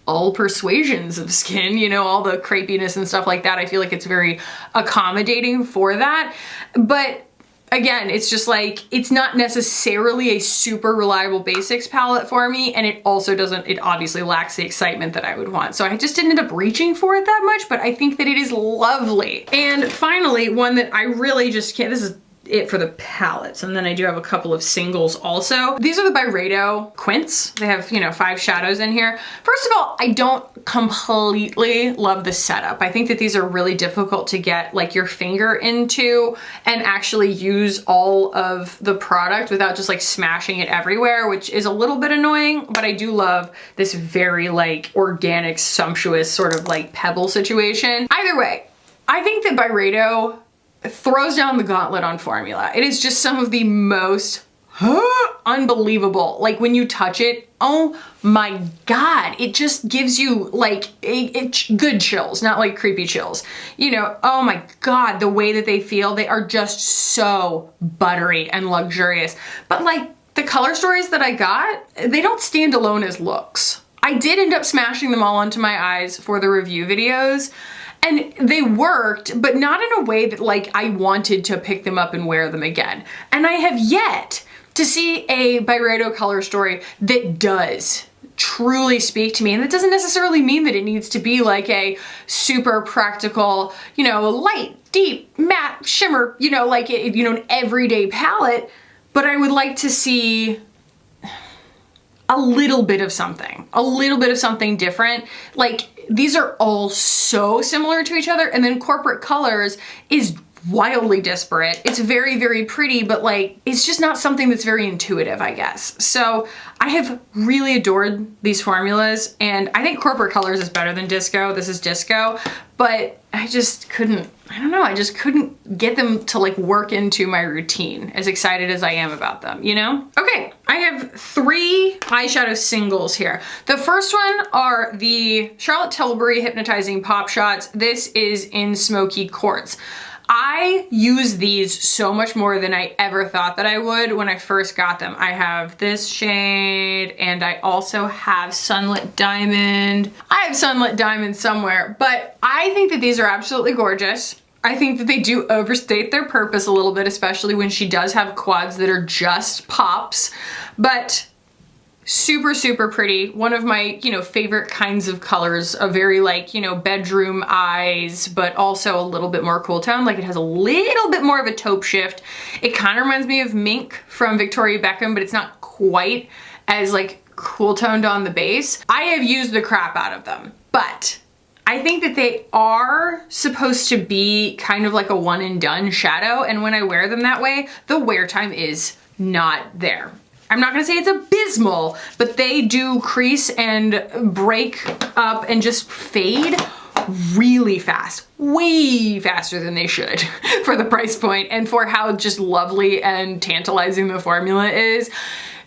all persuasions of skin, you know, all the crepiness and stuff like that. I feel like it's very accommodating for that. But again, it's just like, it's not necessarily a super reliable basics palette for me, and it also doesn't, it obviously lacks the excitement that I would want. So I just didn't end up reaching for it that much, but I think that it is lovely. And finally, one that I really just can't, this is it for the palettes, and then I do have a couple of singles also. These are the Byredo Quints. They have, you know, 5 shadows in here. First of all, I don't completely love the setup. I think that these are really difficult to get like your finger into and actually use all of the product without just like smashing it everywhere, which is a little bit annoying, but I do love this very like organic, sumptuous sort of like pebble situation. Either way, I think that Byredo throws down the gauntlet on formula. It is just some of the most unbelievable, like when you touch it, oh my God, it just gives you like good chills, not like creepy chills. You know, oh my God, the way that they feel, they are just so buttery and luxurious. But like the color stories that I got, they don't stand alone as looks. I did end up smashing them all onto my eyes for the review videos, and they worked, but not in a way that like I wanted to pick them up and wear them again. And I have yet to see a Byredo color story that does truly speak to me. And that doesn't necessarily mean that it needs to be like a super practical, you know, light, deep, matte, shimmer, you know, like, you know, an everyday palette. But I would like to see a little bit of something different. Like, these are all so similar to each other, and then Corporate Colors is wildly disparate. It's very, very pretty, but like, it's just not something that's very intuitive, I guess. So I have really adored these formulas, and I think Corporate Colors is better than Disco. This is Disco, but I just couldn't, I don't know, I just couldn't get them to like work into my routine, as excited as I am about them, you know? Okay, I have 3 eyeshadow singles here. The first one are the Charlotte Tilbury Hypnotizing Pop Shots. This is in Smoky Quartz. I use these so much more than I ever thought that I would when I first got them. I have this shade, and I also have Sunlit Diamond. I have Sunlit Diamond somewhere, but I think that these are absolutely gorgeous. I think that they do overstate their purpose a little bit, especially when she does have quads that are just pops, but super, super pretty. One of my, you know, favorite kinds of colors, a very like, you know, bedroom eyes, but also a little bit more cool tone. Like, it has a little bit more of a taupe shift. It kind of reminds me of Mink from Victoria Beckham, but it's not quite as like cool toned on the base. I have used the crap out of them, but I think that they are supposed to be kind of like a one and done shadow. And when I wear them that way, the wear time is not there. I'm not gonna say it's abysmal, but they do crease and break up and just fade really fast, way faster than they should for the price point and for how just lovely and tantalizing the formula is.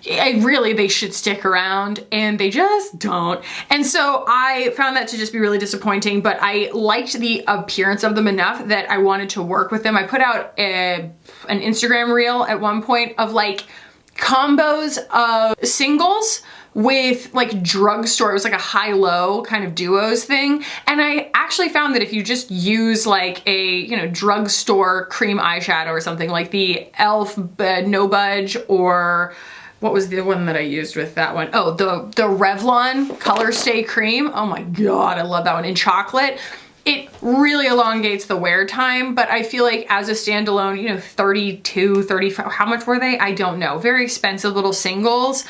They should stick around, and they just don't. And so I found that to just be really disappointing, but I liked the appearance of them enough that I wanted to work with them. I put out an Instagram reel at one point of like combos of singles with like drugstore. It was like a high-low kind of duos thing. And I actually found that if you just use like a, you know, drugstore cream eyeshadow or something like the e.l.f. No Budge, or what was the one that I used with that one? Oh, the Revlon Color Stay Cream. Oh my God, I love that one. In chocolate. It really elongates the wear time, but I feel like as a standalone, you know, 32, 35, how much were they? I don't know. Very expensive little singles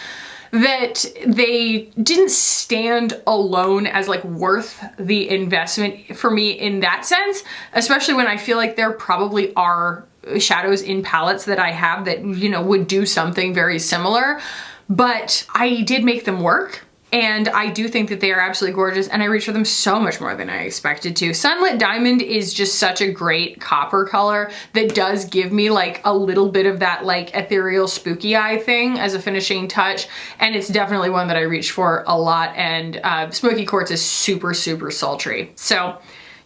that they didn't stand alone as like worth the investment for me in that sense, especially when I feel like there probably are shadows in palettes that I have that, you know, would do something very similar, but I did make them work. And I do think that they are absolutely gorgeous, and I reach for them so much more than I expected to. Sunlit Diamond is just such a great copper color that does give me like a little bit of that like ethereal spooky eye thing as a finishing touch, and it's definitely one that I reach for a lot. And Smoky Quartz is super, super sultry. So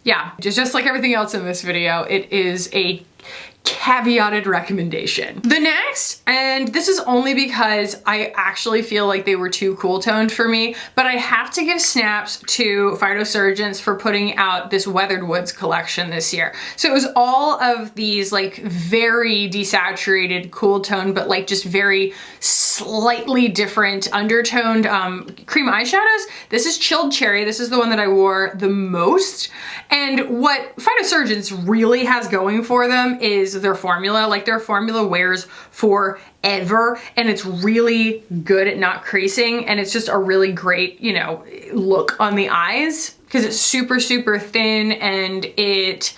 yeah, just like everything else in this video, it is a caveated recommendation. The next, and this is only because I actually feel like they were too cool toned for me, but I have to give snaps to Phytosurgeons for putting out this Weathered Woods collection this year. So it was all of these like very desaturated, cool toned, but like just very slightly different undertoned cream eyeshadows. This is Chilled Cherry. This is the one that I wore the most. And what Phytosurgeons really has going for them is their formula. Like their formula wears forever and it's really good at not creasing, and it's just a really great, you know, look on the eyes because it's super, super thin and it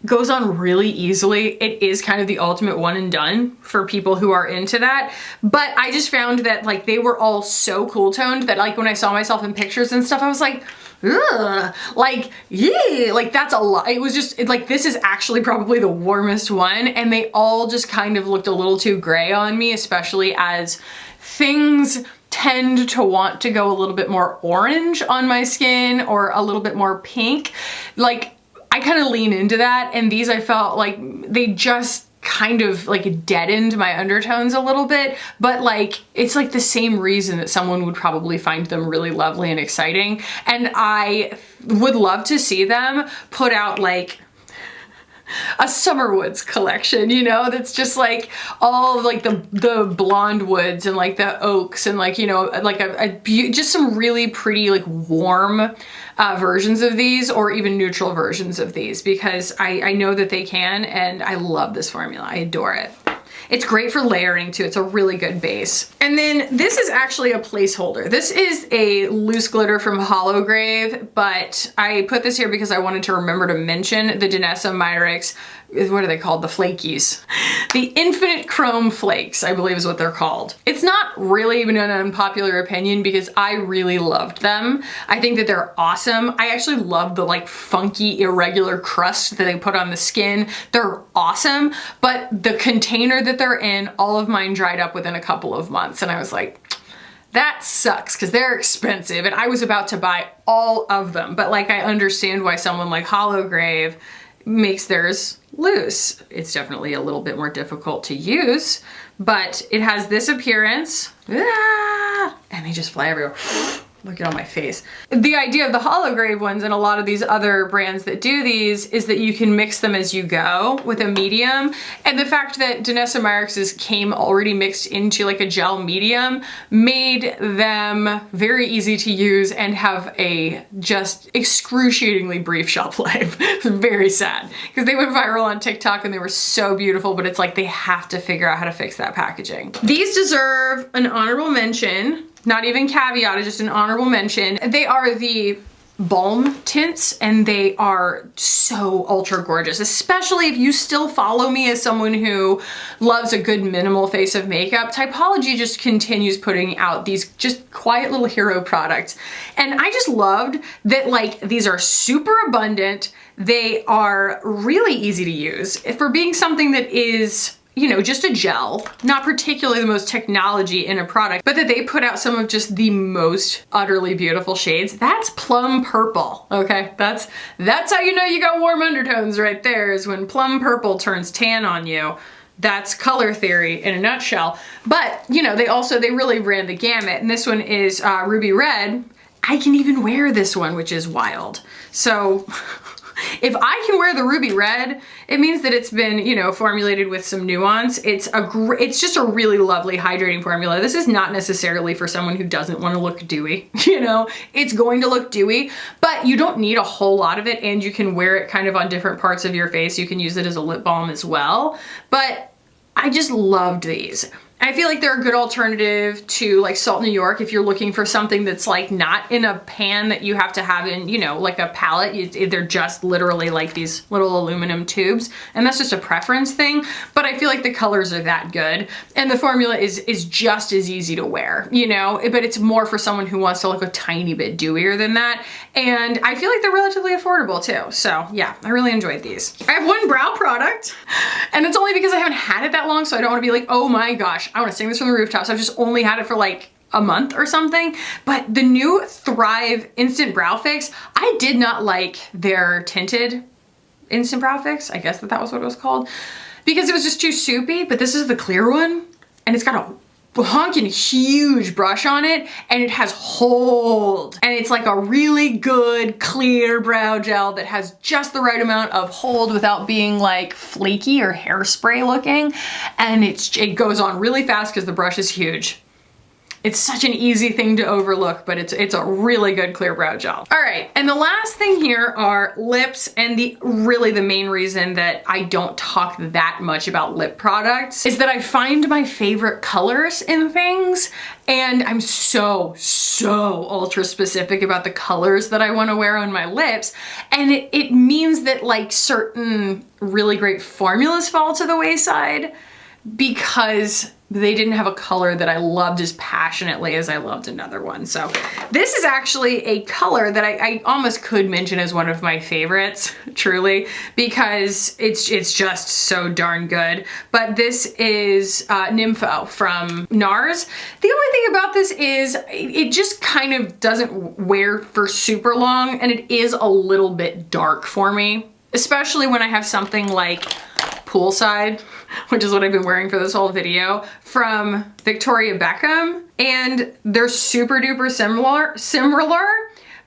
goes on really easily. It is kind of the ultimate one and done for people who are into that. But I just found that like they were all so cool toned that like when I saw myself in pictures and stuff, I was like, ugh, like, yeah, like that's a lot. It was just like, this is actually probably the warmest one. And they all just kind of looked a little too gray on me, especially as things tend to want to go a little bit more orange on my skin or a little bit more pink. Like I kind of lean into that, and these I felt like they just kind of like deadened my undertones a little bit, but like it's like the same reason that someone would probably find them really lovely and exciting. And I would love to see them put out like a Summer Woods collection, you know, that's just like all of like the blonde woods and like the oaks and like, you know, like just some really pretty like warm versions of these, or even neutral versions of these, because I know that they can, and I love this formula. I adore it. It's great for layering too. It's a really good base. And then this is actually a placeholder. This is a loose glitter from Hollowgrave, but I put this here because I wanted to remember to mention the Danessa Myricks, what are they called? The Flakies. The Infinite Chrome Flakes, I believe is what they're called. It's not really even an unpopular opinion because I really loved them. I think that they're awesome. I actually love the like funky, irregular crust that they put on the skin. They're awesome, but the container that they're in, all of mine dried up within a couple of months, and I was like, that sucks because they're expensive, and I was about to buy all of them. But like I understand why someone like Hollowgrave makes theirs loose. It's definitely a little bit more difficult to use, but it has this appearance. Ah, and they just fly everywhere. Look at all my face. The idea of the Hollowgrave ones and a lot of these other brands that do these is that you can mix them as you go with a medium. And the fact that Danessa Myricks came already mixed into like a gel medium made them very easy to use and have a just excruciatingly brief shelf life. It's very sad because they went viral on TikTok and they were so beautiful, but it's like they have to figure out how to fix that packaging. These deserve an honorable mention. Not even caveat, just an honorable mention. They are the balm tints, and they are so ultra gorgeous, especially if you still follow me as someone who loves a good minimal face of makeup. Typology just continues putting out these just quiet little hero products. And I just loved that like these are super abundant. They are really easy to use. For being something that is, you know, just a gel, not particularly the most technology in a product, but that they put out some of just the most utterly beautiful shades. That's plum purple, okay? That's how you know you got warm undertones right there, is when plum purple turns tan on you. That's color theory in a nutshell. But, you know, they really ran the gamut, and this one is Ruby Red. I can even wear this one, which is wild. So if I can wear the Ruby Red, it means that it's been, you know, formulated with some nuance. It's just a really lovely hydrating formula. This is not necessarily for someone who doesn't want to look dewy, you know. It's going to look dewy, but you don't need a whole lot of it, and you can wear it kind of on different parts of your face. You can use it as a lip balm as well, but I just loved these. I feel like they're a good alternative to like Salt New York if you're looking for something that's like not in a pan that you have to have in, you know, like a palette. They're just literally like these little aluminum tubes, and that's just a preference thing. But I feel like the colors are that good, and the formula is just as easy to wear, you know, but it's more for someone who wants to look a tiny bit dewier than that. And I feel like they're relatively affordable too. So yeah, I really enjoyed these. I have one brow product, and it's only because I haven't had it that long, so I don't want to be like, oh my gosh, I want to sing this from the rooftops. I've just only had it for like a month or something. But the new Thrive Instant Brow Fix, I did not like their tinted Instant Brow Fix. I guess that was what it was called. because it was just too soupy, but this is the clear one and it's got a honking huge brush on it and it has hold. And it's like a really good clear brow gel that has just the right amount of hold without being like flaky or hairspray looking. And it goes on really fast because the brush is huge. It's such an easy thing to overlook, but it's a really good clear brow gel. All right, and the last thing here are lips, and really the main reason that I don't talk that much about lip products is that I find my favorite colors in things, and I'm so ultra specific about the colors that I want to wear on my lips, and it means that like certain really great formulas fall to the wayside because they didn't have a color that I loved as passionately as I loved another one. So this is actually a color that I almost could mention as one of my favorites, truly, because it's just so darn good. But this is Nympho from NARS. The only thing about this is it just kind of doesn't wear for super long, and it is a little bit dark for me, especially when I have something like Poolside, which is what I've been wearing for this whole video, from Victoria Beckham. And they're super duper similar,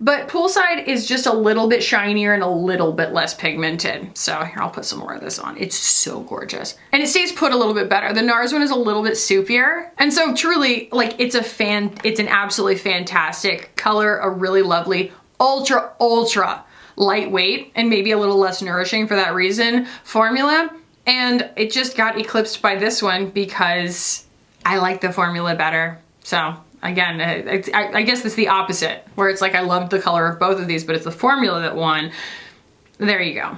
but Poolside is just a little bit shinier and a little bit less pigmented. So here, I'll put some more of this on. It's so gorgeous. And it stays put a little bit better. The NARS one is a little bit soupier. And so truly, like, it's an absolutely fantastic color, a really lovely, ultra lightweight, and maybe a little less nourishing for that reason, formula. And it just got eclipsed by this one because I like the formula better. So again, I guess it's the opposite, where it's like I loved the color of both of these, but it's the formula that won. There you go.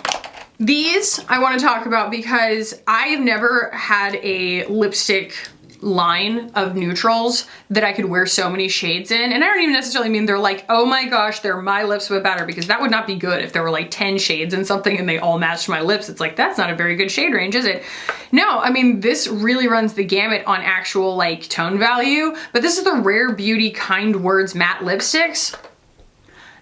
These I want to talk about because I've never had a lipstick line of neutrals that I could wear so many shades in. And I don't even necessarily mean they're like, oh my gosh, they're my lips but better, because that would not be good if there were like 10 shades in something and they all matched my lips. It's like, that's not a very good shade range, is it? No, I mean, this really runs the gamut on actual like tone value, but this is the Rare Beauty Kind Words matte lipsticks.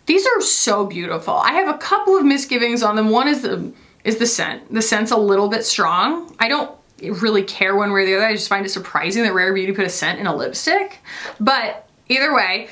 These are so beautiful. I have a couple of misgivings on them. One is the scent. The scent's a little bit strong. I don't really care one way or the other. I just find it surprising that Rare Beauty put a scent in a lipstick. But either way,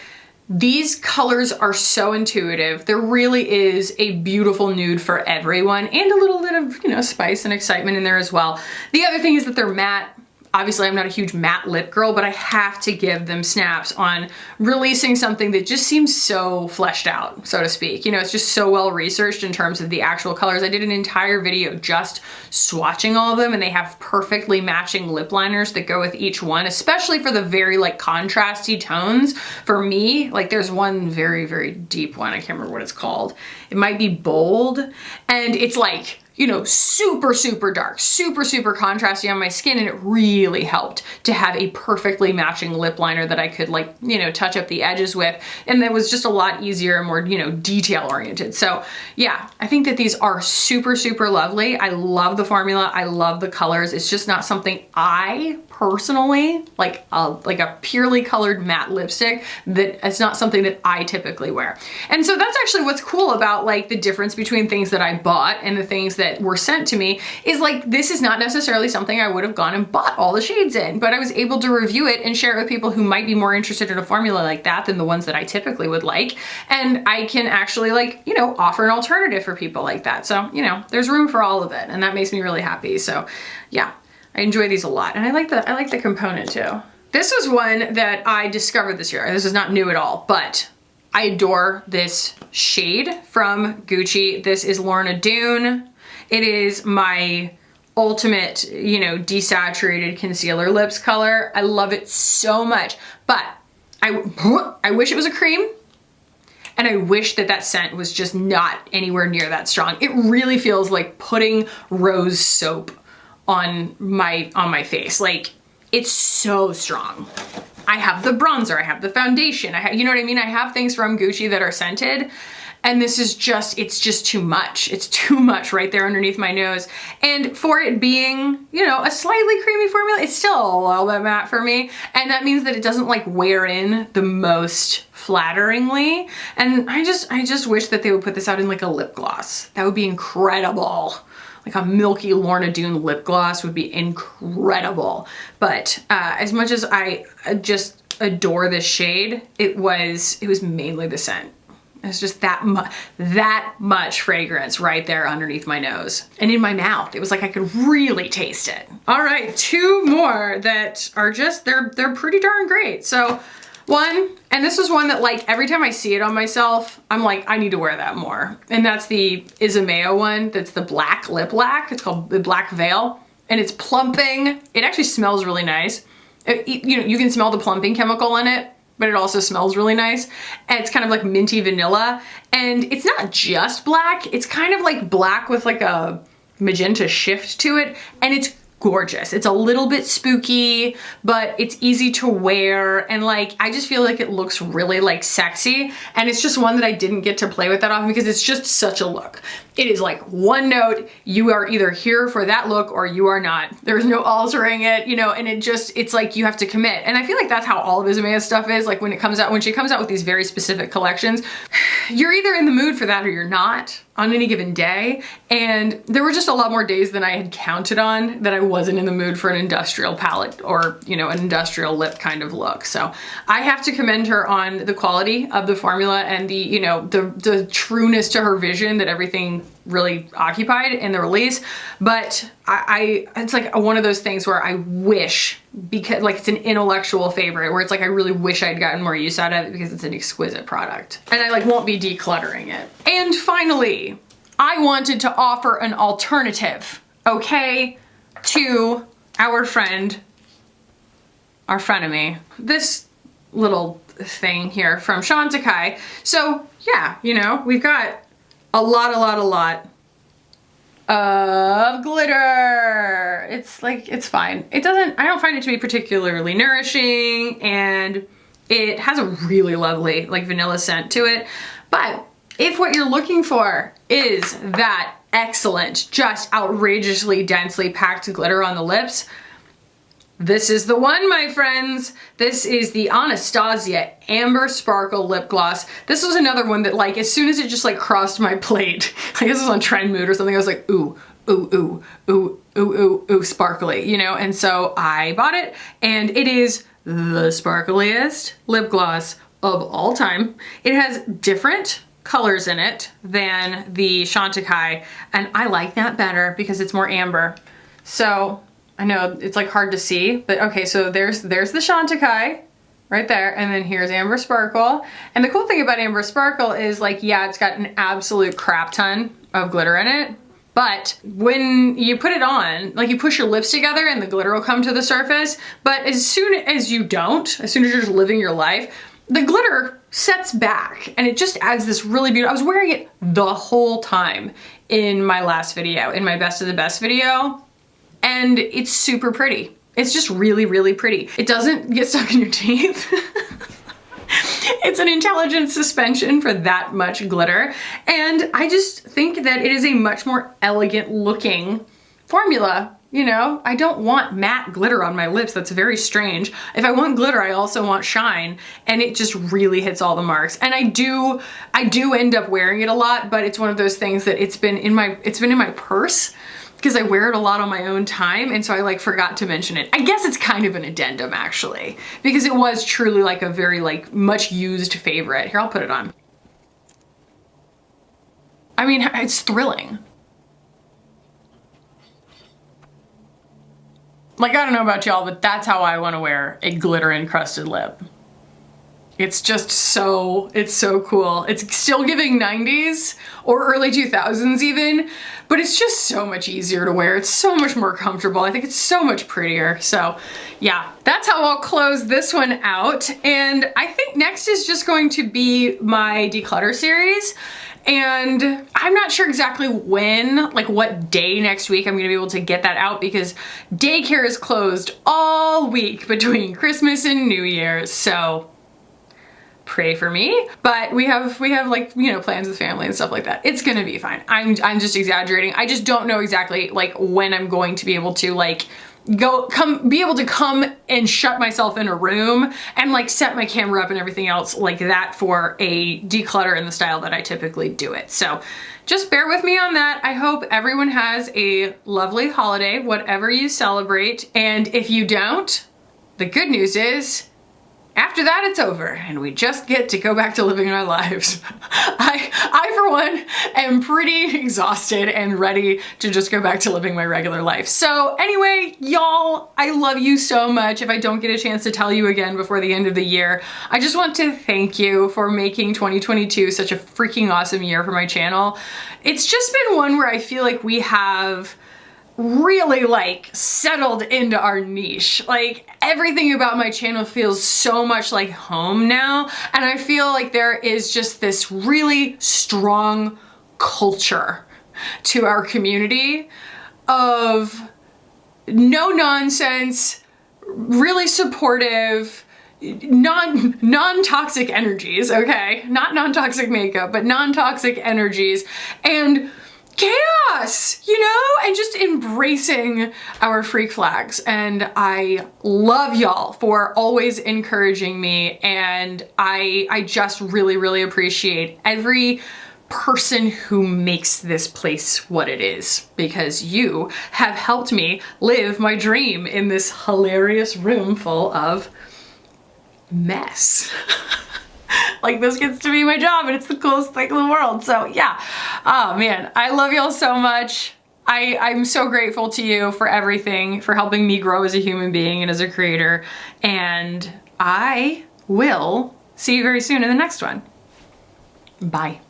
these colors are so intuitive. There really is a beautiful nude for everyone, and a little bit of, you know, spice and excitement in there as well. The other thing is that they're matte. Obviously, I'm not a huge matte lip girl, but I have to give them snaps on releasing something that just seems so fleshed out, so to speak. You know, it's just so well researched in terms of the actual colors. I did an entire video just swatching all of them, and they have perfectly matching lip liners that go with each one, especially for the very like contrasty tones. For me, like there's one very deep one. I can't remember what it's called. It might be Bold, and it's like, you know, super dark, super contrasty on my skin, and it really helped to have a perfectly matching lip liner that I could, like, you know, touch up the edges with, and that was just a lot easier and more, you know, detail oriented. So yeah, I think that these are super lovely. I love the formula. I love the colors. It's just not something I personally like a purely colored matte lipstick, that it's not something that I typically wear. And so that's actually what's cool about like the difference between things that I bought and the things that were sent to me, is like, this is not necessarily something I would have gone and bought all the shades in, but I was able to review it and share it with people who might be more interested in a formula like that than the ones that I typically would like. And I can actually, like, you know, offer an alternative for people like that. So, you know, there's room for all of it, and that makes me really happy. So yeah, I enjoy these a lot, and I like the component too. This was one that I discovered this year. This is not new at all, but I adore this shade from Gucci. This is Lorna Doone. It is my ultimate, you know, desaturated concealer lips color. I love it so much, but I wish it was a cream, and I wish that that scent was just not anywhere near that strong. It really feels like putting rose soap on my face. Like, it's so strong. I have the bronzer, I have the foundation, you know what I mean? I have things from Gucci that are scented, and this is just, it's just too much. It's too much right there underneath my nose. And for it being, you know, a slightly creamy formula, it's still a little bit matte for me. And that means that it doesn't like wear in the most flatteringly. And I just wish that they would put this out in like a lip gloss. That would be incredible. like a milky Lorna Doone lip gloss would be incredible. But as much as I just adore this shade, it was mainly the scent. It's just that much fragrance right there underneath my nose and in my mouth. It was like I could really taste it. All right, 2 more that are just, they're pretty darn great. So one, and this was one that like every time I see it on myself, I'm like, I need to wear that more. And that's the Isomeo one. That's the black lip lac. It's called the Black Veil, and it's plumping. It actually smells really nice. You know, you can smell the plumping chemical in it, but it also smells really nice. And it's kind of like minty vanilla. And it's not just black, it's kind of like black with like a magenta shift to it. And it's gorgeous. It's a little bit spooky, but it's easy to wear. And like, I just feel like it looks really like sexy. And it's just one that I didn't get to play with that often because it's just such a look. It is like one note. You are either here for that look or you are not. There's no altering it, you know, and it's like you have to commit. And I feel like that's how all of Isomea's stuff is. Like when she comes out with these very specific collections, you're either in the mood for that or you're not on any given day. And there were just a lot more days than I had counted on that I wasn't in the mood for an industrial palette or, you know, an industrial lip kind of look. So I have to commend her on the quality of the formula and the, you know, the trueness to her vision that everything really occupied in the release. But it's like one of those things where I wish, because like it's an intellectual favorite where it's like I really wish I'd gotten more use out of it because it's an exquisite product and I like won't be decluttering it. And finally, I wanted to offer an alternative, okay, to our friend, our frenemy, this little thing here from Chantecaille. So yeah, you know, we've got a lot of glitter. It's like, it's fine. I don't find it to be particularly nourishing, and it has a really lovely like vanilla scent to it. But if what you're looking for is that excellent, just outrageously densely packed glitter on the lips, this is the one, my friends. This is the Anastasia Amber Sparkle Lip Gloss. This was another one that like, as soon as it just like crossed my plate, I guess it was on Trend Mood or something, I was like, ooh, ooh, ooh, ooh, ooh, ooh, ooh, sparkly, you know? And so I bought it, and it is the sparkliest lip gloss of all time. It has different colors in it than the Chantecaille, and I like that better because it's more amber. So I know it's like hard to see, but okay, so there's the Chantecaille right there, and then here's Amber Sparkle. And the cool thing about Amber Sparkle is like, yeah, it's got an absolute crap ton of glitter in it, but when you put it on, like you push your lips together and the glitter will come to the surface, but as soon as you're just living your life, the glitter sets back and it just adds this really beautiful, I was wearing it the whole time in my last video, in my best of the best video, and it's super pretty. It's just really, really pretty. It doesn't get stuck in your teeth. It's an intelligent suspension for that much glitter. And I just think that it is a much more elegant looking formula. You know, I don't want matte glitter on my lips. That's very strange. If I want glitter, I also want shine, and it just really hits all the marks. And I do end up wearing it a lot, but it's one of those things that it's been in my purse because I wear it a lot on my own time, and so I like forgot to mention it. I guess it's kind of an addendum actually, because it was truly like a very like much used favorite. Here, I'll put it on. I mean, it's thrilling. Like, I don't know about y'all, but that's how I want to wear a glitter encrusted lip. It's just so, it's so cool. It's still giving 90s or early 2000s even, but it's just so much easier to wear. It's so much more comfortable. I think it's so much prettier. So yeah, that's how I'll close this one out. And I think next is just going to be my declutter series. And I'm not sure exactly when, like what day next week I'm gonna be able to get that out, because daycare is closed all week between Christmas and New Year's. So pray for me, but we have like, you know, plans with family and stuff like that. It's gonna be fine. I'm just exaggerating. I just don't know exactly like when I'm going to be able to like be able to come and shut myself in a room and like set my camera up and everything else like that for a declutter in the style that I typically do it. So just bear with me on that. I hope everyone has a lovely holiday, whatever you celebrate. And if you don't, the good news is after that, it's over and we just get to go back to living our lives. I for one, am pretty exhausted and ready to just go back to living my regular life. So anyway, y'all, I love you so much. If I don't get a chance to tell you again before the end of the year, I just want to thank you for making 2022 such a freaking awesome year for my channel. It's just been one where I feel like we have really like settled into our niche. Like everything about my channel feels so much like home now, and I feel like there is just this really strong culture to our community of no nonsense, really supportive, non-toxic energies, okay? Not non-toxic makeup, but non-toxic energies, and chaos, you know, and just embracing our freak flags. And I love y'all for always encouraging me, and I just really, really appreciate every person who makes this place what it is, because you have helped me live my dream in this hilarious room full of mess. Like, this gets to be my job and it's the coolest thing in the world. So yeah, oh man, I love y'all so much. I'm so grateful to you for everything, for helping me grow as a human being and as a creator. And I will see you very soon in the next one. Bye.